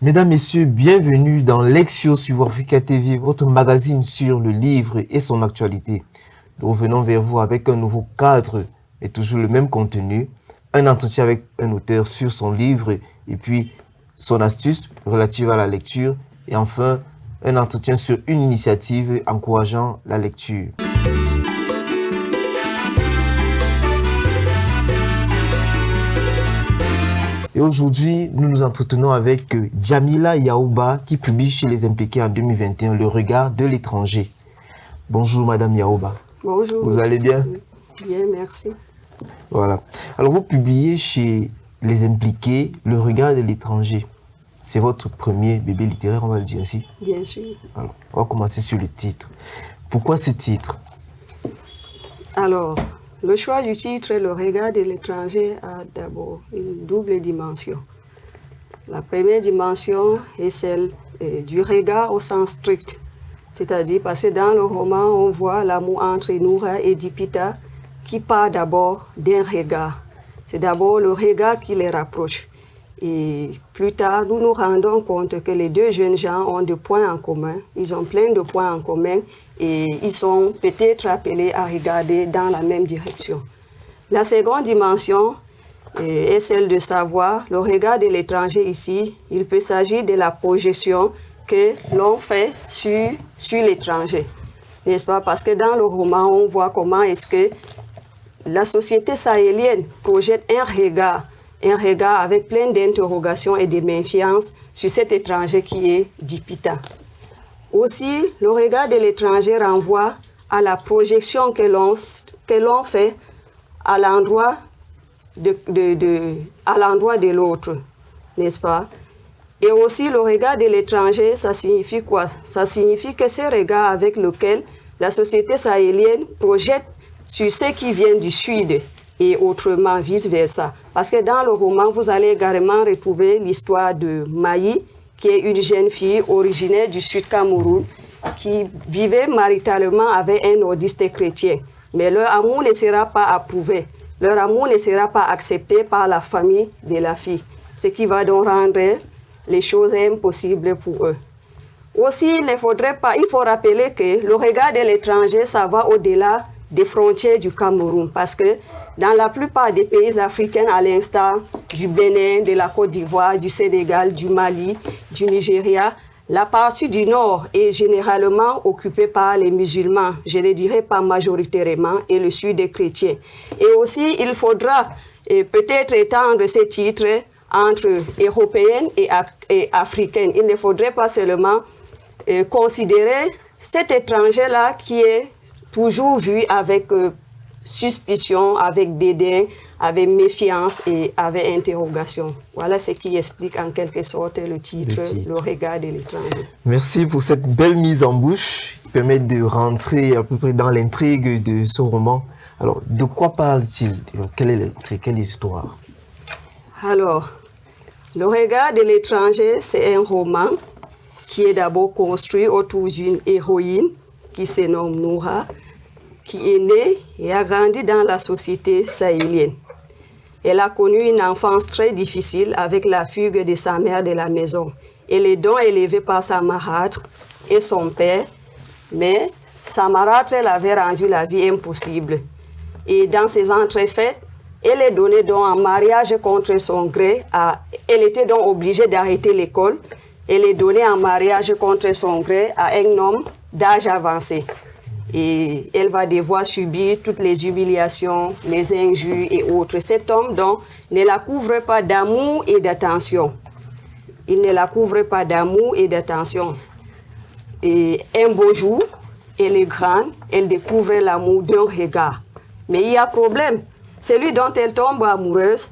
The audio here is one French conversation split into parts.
Mesdames, Messieurs, bienvenue dans Lectio sur Africa TV, votre magazine sur le livre et son actualité. Nous revenons vers vous avec un nouveau cadre et toujours le même contenu, un entretien avec un auteur sur son livre et puis son astuce relative à la lecture et enfin un entretien sur une initiative encourageant la lecture. Et aujourd'hui, nous nous entretenons avec Djamila Yaouba qui publie chez Les Impliqués en 2021 Le regard de l'étranger. Bonjour Madame Yaouba. Bonjour. Vous allez bien? Bien, merci. Voilà. Alors vous publiez chez Les Impliqués Le regard de l'étranger. C'est votre premier bébé littéraire, on va le dire ainsi? Bien sûr. Alors, on va commencer sur le titre. Pourquoi ce titre? Alors, le choix du titre, Le regard de l'étranger, a d'abord une double dimension. La première dimension est celle du regard au sens strict. C'est-à-dire parce que dans le roman, on voit l'amour entre Noura et Dipita qui part d'abord d'un regard. C'est d'abord le regard qui les rapproche. Et plus tard, nous nous rendons compte que les deux jeunes gens ont des points en commun. Ils ont plein de points en commun et ils sont peut-être appelés à regarder dans la même direction. La seconde dimension est celle de savoir, le regard de l'étranger ici, il peut s'agir de la projection que l'on fait sur l'étranger. N'est-ce pas? Parce que dans le roman, on voit comment est-ce que la société sahélienne projette un regard avec plein d'interrogations et de méfiance sur cet étranger qui est Dipita. Aussi, le regard de l'étranger renvoie à la projection que l'on fait à l'endroit de l'autre, n'est-ce pas? Et aussi, le regard de l'étranger, ça signifie quoi? Ça signifie que ce regard avec lequel la société sahélienne projette sur ce qui vient du Sud et autrement, vice-versa. Parce que dans le roman, vous allez également retrouver l'histoire de Maï, qui est une jeune fille originaire du Sud Cameroun, qui vivait maritalement avec un nordiste chrétien. Mais leur amour ne sera pas approuvé, leur amour ne sera pas accepté par la famille de la fille, ce qui va donc rendre les choses impossibles pour eux. Aussi, il faut rappeler que le regard de l'étranger, ça va au-delà des frontières du Cameroun, parce que dans la plupart des pays africains, à l'instar du Bénin, de la Côte d'Ivoire, du Sénégal, du Mali, du Nigeria, la partie du nord est généralement occupée par les musulmans, je ne dirais pas majoritairement, et le sud des chrétiens. Et aussi, il faudra peut-être étendre ces titres entre européennes et africaines. Il ne faudrait pas seulement considérer cet étranger-là qui est toujours vu avec suspicion, avec dédain, avec méfiance et avec interrogation. Voilà ce qui explique en quelque sorte le titre. Le regard de l'étranger. Merci pour cette belle mise en bouche qui permet de rentrer à peu près dans l'intrigue de ce roman. Alors, de quoi parle-t-il? Quelle est l'intrigue? Quelle histoire? Alors, Le regard de l'étranger, c'est un roman qui est d'abord construit autour d'une héroïne qui se nomme Noura, qui est née et a grandi dans la société sahélienne. Elle a connu une enfance très difficile avec la fugue de sa mère de la maison. Elle est donc élevée par sa marâtre et son père, mais sa marâtre l'avait rendu la vie impossible. Et dans ses entrefaites, elle est donnée donc en mariage contre son gré. Elle était donc obligée d'arrêter l'école. Elle est donnée en mariage contre son gré à un homme d'âge avancé. Et elle va devoir subir toutes les humiliations, les injures et autres. Cet homme donc ne la couvre pas d'amour et d'attention. Il ne la couvre pas d'amour et d'attention. Et un beau jour, elle est grande, elle découvre l'amour d'un regard. Mais il y a problème. Celui dont elle tombe amoureuse,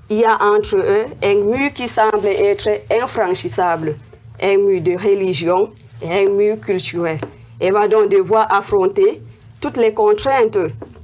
il y a entre eux un mur qui semble être infranchissable, un mur de religion et un mur culturel. Elle va donc devoir affronter toutes les contraintes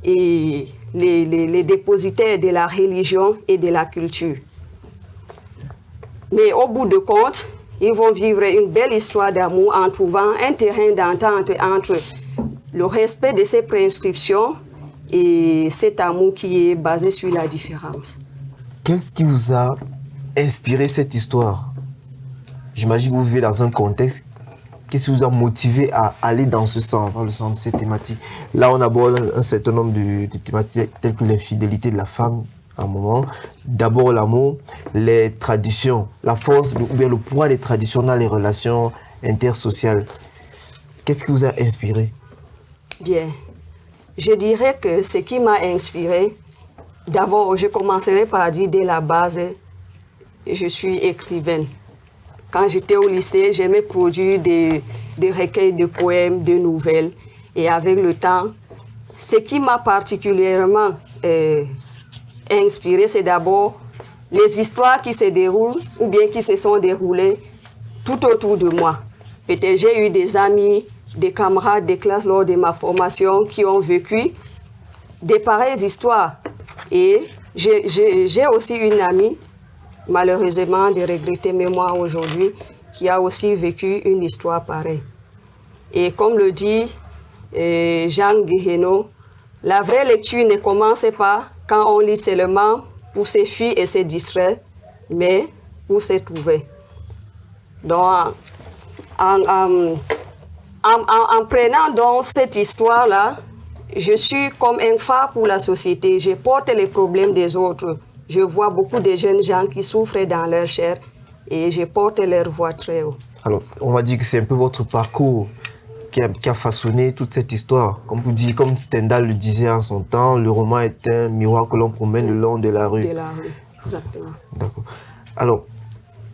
et les dépositaires de la religion et de la culture. Mais au bout de compte, ils vont vivre une belle histoire d'amour en trouvant un terrain d'entente entre le respect de ces prescriptions et cet amour qui est basé sur la différence. Qu'est-ce qui vous a inspiré cette histoire? J'imagine que vous vivez dans un contexte. Qu'est-ce qui vous a motivé à aller dans ce sens, dans le sens de cette thématique? Là, on aborde un certain nombre de thématiques telles que l'infidélité de la femme à un moment. D'abord l'amour, les traditions, la force ou bien le poids des traditions dans les relations intersociales. Qu'est-ce qui vous a inspiré? Bien, je dirais que ce qui m'a inspiré, d'abord, je commencerai par dire dès la base, je suis écrivaine. Quand j'étais au lycée, j'aimais produire des recueils de poèmes, de nouvelles. Et avec le temps, ce qui m'a particulièrement inspiré, c'est d'abord les histoires qui se déroulent ou bien qui se sont déroulées tout autour de moi. Peut-être j'ai eu des amis, des camarades de classe lors de ma formation qui ont vécu des pareilles histoires. Et j'ai aussi une amie, malheureusement de regretter mémoire aujourd'hui, qui a aussi vécu une histoire pareille. Et comme le dit Jean Guéhenno, la vraie lecture ne commence pas quand on lit seulement pour se fuir et se distraire, mais pour se trouver. Donc, en prenant donc cette histoire-là, je suis comme un phare pour la société. Je porte les problèmes des autres. Je vois beaucoup de jeunes gens qui souffrent dans leur chair et je porte leur voix très haut. Alors, on va dire que c'est un peu votre parcours qui a façonné toute cette histoire. Comme vous dites, comme Stendhal le disait en son temps, le roman est un miroir que l'on promène le long de la rue. De la rue, exactement. D'accord. Alors,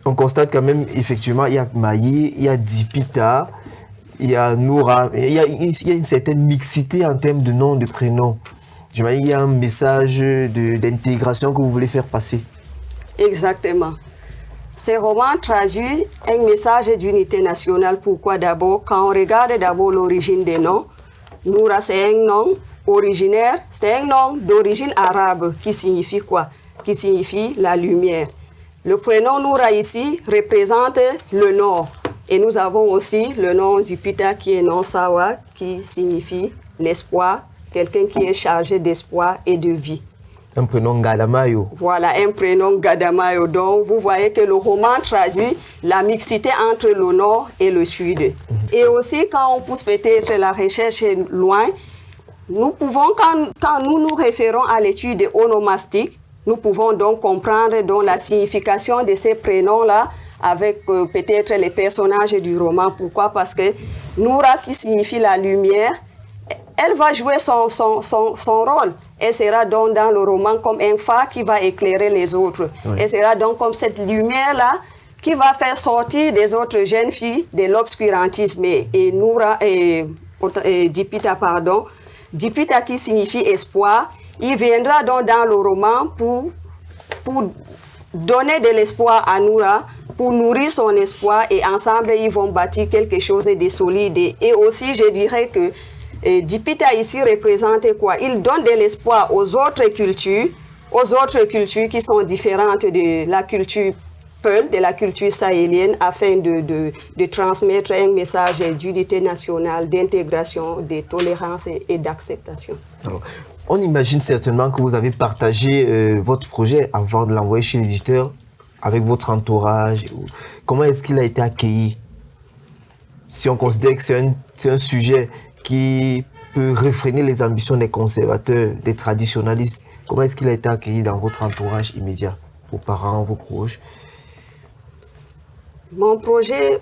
on constate quand même, effectivement, il y a Maïe, il y a Dipita, il y a Noura, il y a une certaine mixité en termes de noms, de prénoms. J'imagine qu'il y a un message d'intégration que vous voulez faire passer. Exactement. Ces romans traduisent un message d'unité nationale. Pourquoi d'abord? Quand on regarde d'abord l'origine des noms, Noura c'est un nom originaire, c'est un nom d'origine arabe qui signifie quoi? Qui signifie la lumière. Le prénom Noura ici représente le nord. Et nous avons aussi le nom du Pita qui est non Sawa, qui signifie l'espoir, quelqu'un qui est chargé d'espoir et de vie. Un prénom Gadamayo. Voilà, un prénom Gadamayo. Donc, vous voyez que le roman traduit la mixité entre le nord et le sud. Et aussi, quand on pousse peut-être la recherche loin, nous pouvons, quand nous nous référons à l'étude onomastique, nous pouvons donc comprendre donc, la signification de ces prénoms-là avec peut-être les personnages du roman. Pourquoi? Parce que Noura, qui signifie la lumière, elle va jouer son rôle. Elle sera donc dans le roman comme un phare qui va éclairer les autres. Oui. Elle sera donc comme cette lumière-là qui va faire sortir des autres jeunes filles de l'obscurantisme. Et Noura, Dipita, pardon, Dipita qui signifie espoir, il viendra donc dans le roman pour donner de l'espoir à Noura, pour nourrir son espoir et ensemble ils vont bâtir quelque chose de solide. Et aussi je dirais que Dipita ici représente quoi? Il donne de l'espoir aux autres cultures qui sont différentes de la culture Peul, de la culture sahélienne, afin de transmettre un message d'unité nationale, d'intégration, de tolérance et d'acceptation. On imagine certainement que vous avez partagé votre projet avant de l'envoyer chez l'éditeur avec votre entourage. Comment est-ce qu'il a été accueilli? Si on considère que c'est un sujet qui peut réfréner les ambitions des conservateurs, des traditionalistes, comment est-ce qu'il a été accueilli dans votre entourage immédiat, vos parents, vos proches? Mon projet,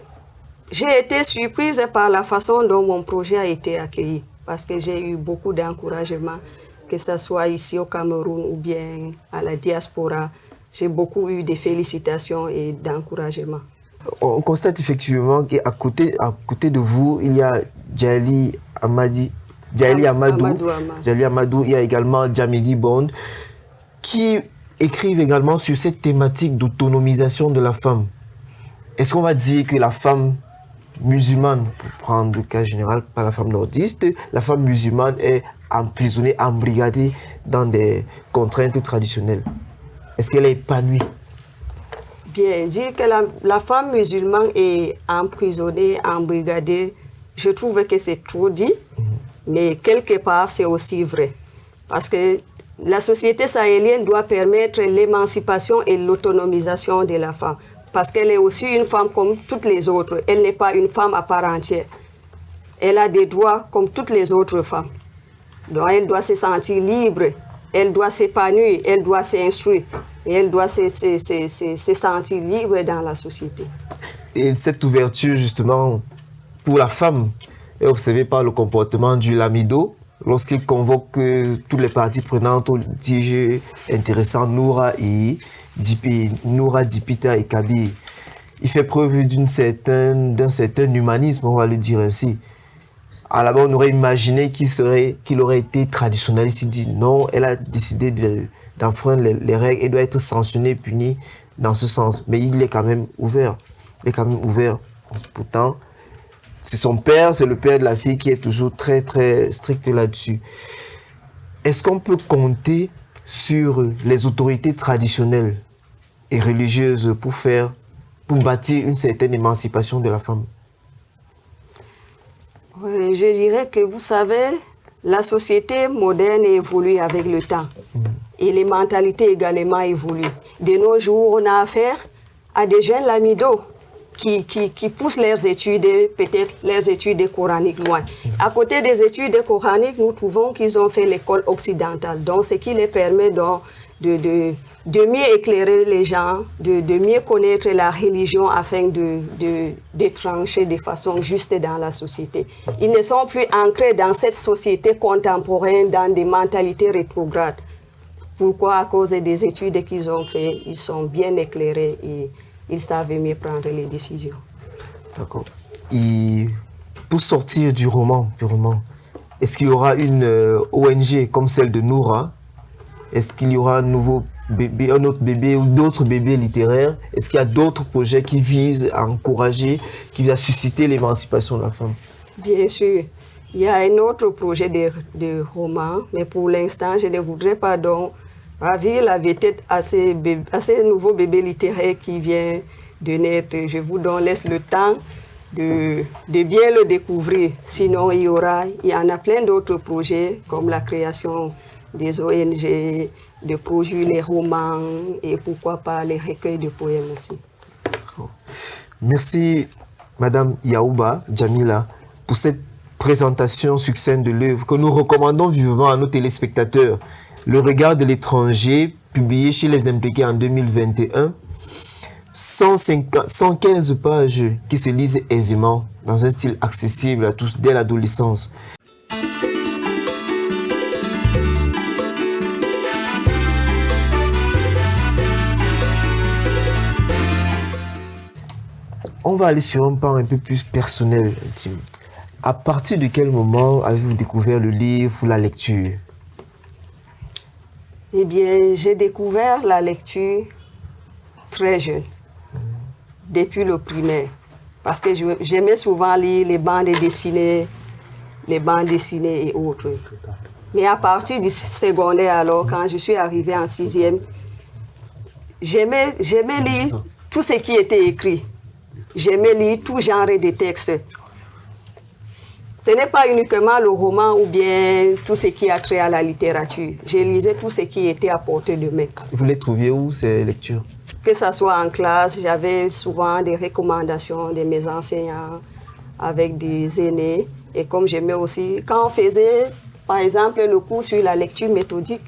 j'ai été surprise par la façon dont mon projet a été accueilli, parce que j'ai eu beaucoup d'encouragement, que ce soit ici au Cameroun ou bien à la diaspora. J'ai beaucoup eu de félicitations et d'encouragement. On constate effectivement qu'à côté de vous, il y a Djaili Amadou, il y a également Djamidi Bond, qui écrivent également sur cette thématique d'autonomisation de la femme. Est-ce qu'on va dire que la femme musulmane, pour prendre le cas général, pas la femme nordiste, la femme musulmane est emprisonnée, embrigadée dans des contraintes traditionnelles? Est-ce qu'elle est épanouie? Bien, dire que la femme musulmane est emprisonnée, embrigadée, je trouve que c'est trop dit. Mais quelque part, c'est aussi vrai. Parce que la société sahélienne doit permettre l'émancipation et l'autonomisation de la femme. Parce qu'elle est aussi une femme comme toutes les autres. Elle n'est pas une femme à part entière. Elle a des droits comme toutes les autres femmes. Donc elle doit se sentir libre, elle doit s'épanouir, elle doit s'instruire. Et elle doit se sentir libre dans la société. Et cette ouverture, justement, pour la femme, est observée par le comportement du Lamido, lorsqu'il convoque toutes les parties prenantes au DJ intéressant Noura Dipita et Kabi. Il fait preuve d'un certain humanisme, on va le dire ainsi. À la base, on aurait imaginé qu'il aurait été traditionnaliste. Il dit non, elle a décidé d'enfreindre les règles et doit être sanctionnée, punie dans ce sens. Mais il est quand même ouvert. Il est quand même ouvert. Pourtant, c'est son père, c'est le père de la fille qui est toujours très, très strict là-dessus. Est-ce qu'on peut compter sur les autorités traditionnelles et religieuses pour bâtir une certaine émancipation de la femme? Oui, je dirais que, vous savez, la société moderne évolue avec le temps. Et les mentalités également évoluent. De nos jours, on a affaire à des jeunes lamidos qui poussent leurs études, peut-être leurs études coraniques loin. À côté des études coraniques, nous trouvons qu'ils ont fait l'école occidentale. Donc, ce qui les permet donc de mieux éclairer les gens, de mieux connaître la religion afin de trancher de façon juste dans la société. Ils ne sont plus ancrés dans cette société contemporaine, dans des mentalités rétrogrades. Pourquoi? À cause des études qu'ils ont faites, ils sont bien éclairés et ils savent mieux prendre les décisions. D'accord. Et pour sortir du roman, purement, est-ce qu'il y aura une ONG comme celle de Noura? Est-ce qu'il y aura un nouveau bébé, un autre bébé ou d'autres bébés littéraires? Est-ce qu'il y a d'autres projets qui visent à encourager, qui visent à susciter l'émancipation de la femme? Bien sûr. Il y a un autre projet de roman, mais pour l'instant, je ne voudrais pas donc ravir la vedette à ces nouveaux bébés littéraires qui vient de naître. Je vous laisse le temps de bien le découvrir. Sinon, il y en a plein d'autres projets, comme la création des ONG, de produire les romans et pourquoi pas les recueils de poèmes aussi. Merci, Madame Yaouba Djamila, pour cette présentation succincte de l'œuvre que nous recommandons vivement à nos téléspectateurs. Le regard de l'étranger, publié chez Les Impliqués en 2021, 115 pages qui se lisent aisément, dans un style accessible à tous dès l'adolescence. On va aller sur un pan un peu plus personnel, intime. À partir de quel moment avez-vous découvert le livre ou la lecture? Eh bien, j'ai découvert la lecture très jeune, depuis le primaire, parce que j'aimais souvent lire les bandes dessinées et autres. Mais à partir du secondaire, alors, quand je suis arrivée en 6e, j'aimais lire tout ce qui était écrit. J'aimais lire tout genre de textes. Ce n'est pas uniquement le roman ou bien tout ce qui a trait à la littérature. Je lisais tout ce qui était à portée de main. Vous les trouviez où, ces lectures? Que ce soit en classe, j'avais souvent des recommandations de mes enseignants avec des aînés. Et comme j'aimais aussi, quand on faisait, par exemple, le cours sur la lecture méthodique,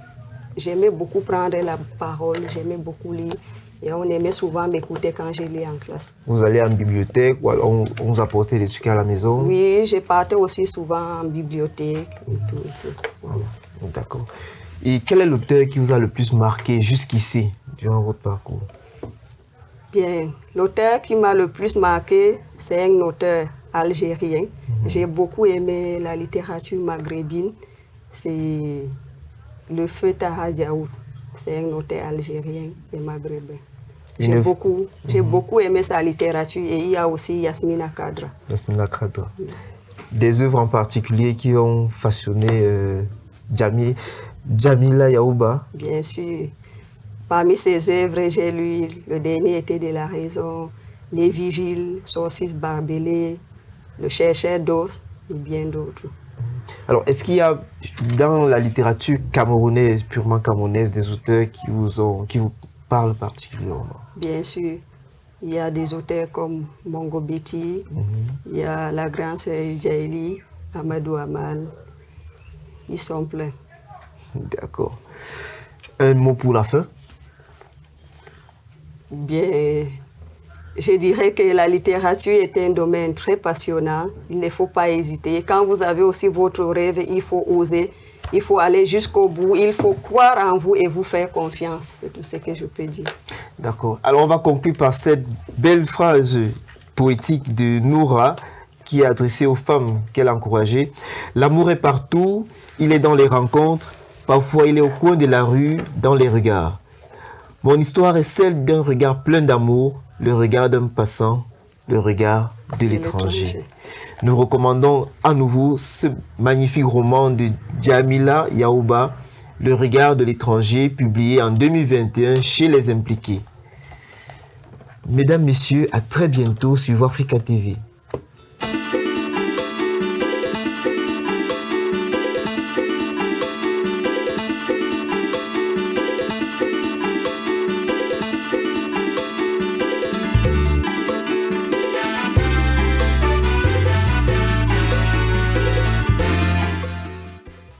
j'aimais beaucoup prendre la parole, j'aimais beaucoup lire. Et on aimait souvent m'écouter quand je lis en classe. Vous allez en bibliothèque ou alors on vous apportait des trucs à la maison? Oui, je partais aussi souvent en bibliothèque et tout. Voilà. D'accord. Et quel est l'auteur qui vous a le plus marqué jusqu'ici, durant votre parcours? Bien, l'auteur qui m'a le plus marqué, c'est un auteur algérien. J'ai beaucoup aimé la littérature maghrébine. C'est le feu Taha Diaoud. C'est un auteur algérien et maghrébin. J'ai beaucoup aimé sa littérature et il y a aussi Yasmina Khadra. Yasmina Khadra. Des œuvres en particulier qui ont façonné Djamila Yaouba? Bien sûr. Parmi ses œuvres, j'ai lu Le dernier été de la raison, Les vigiles, Saucisse barbelée, Le chercheur d'os et bien d'autres. Alors, est-ce qu'il y a dans la littérature camerounaise, purement camerounaise, des auteurs qui vous parlent particulièrement? Bien sûr. Il y a des auteurs comme Mongo Betty, il y a la grande sœur Djaïli, Amadou Amal. Ils sont pleins. D'accord. Un mot pour la fin? Bien, je dirais que la littérature est un domaine très passionnant. Il ne faut pas hésiter. Quand vous avez aussi votre rêve, il faut oser. Il faut aller jusqu'au bout. Il faut croire en vous et vous faire confiance. C'est tout ce que je peux dire. D'accord. Alors, on va conclure par cette belle phrase poétique de Noura qui est adressée aux femmes qu'elle a encouragées. L'amour est partout, il est dans les rencontres. Parfois, il est au coin de la rue, dans les regards. Mon histoire est celle d'un regard plein d'amour, le regard d'un passant, le regard de l'étranger. Nous recommandons à nouveau ce magnifique roman de Djamila Yaouba, Le regard de l'étranger, publié en 2021 chez Les Impliqués. Mesdames, Messieurs, à très bientôt sur Africa TV.